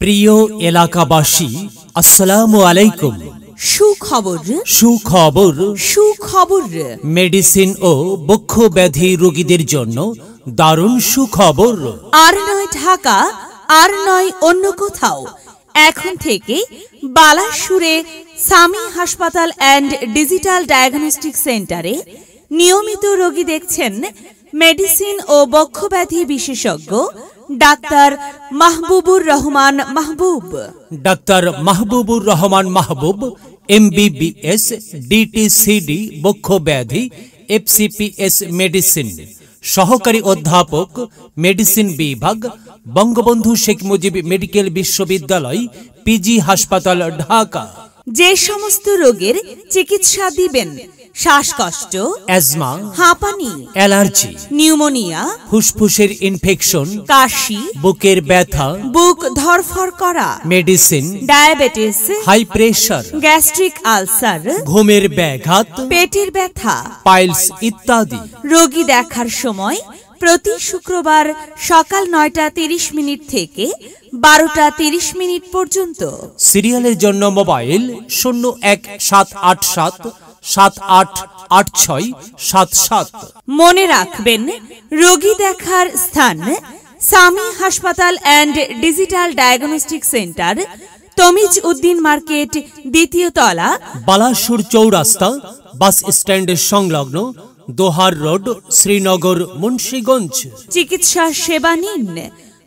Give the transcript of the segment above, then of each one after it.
প্রিয় এলাকাবাসী, আসসালামু আলাইকুম। সুখবর মেডিসিন ও বক্ষ ব্যাধি রোগীদের জন্য দারুণ সুখবর। আর নয় ঢাকা, আর নয় অন্য কোথাও, এখন থেকে বালাসুরে সামি হাসপাতাল অ্যান্ড ডিজিটাল ডায়াগনস্টিক সেন্টারে নিয়মিত রোগী দেখছেন মেডিসিন ও বক্ষব্যাধি বিশেষজ্ঞ ডাক্তার মাহবুবুর রহমান মাহবুব। ডাক্তার মাহবুবুর রহমান মাহবুব MBBS DTCD বক্ষব্যাধি FCPS মেডিসিন, সহকারী অধ্যাপক মেডিসিন বিভাগ, বঙ্গবন্ধু শেখ মুজিব মেডিকেল বিশ্ববিদ্যালয়, PG হাসপাতাল, ঢাকা। যে সমস্ত রোগের চিকিৎসা দিবেন: শ্বাসকষ্ট, অ্যাজমা, হাঁপানি, অ্যালার্জি, নিউমোনিয়া, ফুসফুসের ইনফেকশন, কাশি, বুকের ব্যথা, বুক ধরফর করা, medicine, diabetes, high pressure, gastric ulcer, ঘুমের ব্যাঘাত, পেটের ব্যথা, পাইলস ইত্যাদি। রোগী দেখার সময় প্রতি শুক্রবার সকাল 9টা 30 মিনিট থেকে 12টা 30 মিনিট পর্যন্ত। সিরিয়ালের জন্য মোবাইল 017877888677। মনে রাখবেন, রোগী দেখার স্থান সামি হাসপাতাল and digital diagnostic centre, Tamiz Uddin market, 2য় তলা, বালাসুর চৌরাস্তা, বাস স্ট্যান্ডের সংলগ্ন, দোহার রোড, শ্রীনগর, মুন্সিগঞ্জ। চিকিৎসা সেবা নিন।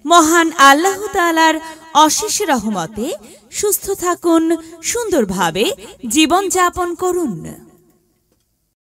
মহান আল্লাহ তাআলার অশেষ রহমতে সুস্থ থাকুন, সুন্দরভাবে জীবনযাপন করুন।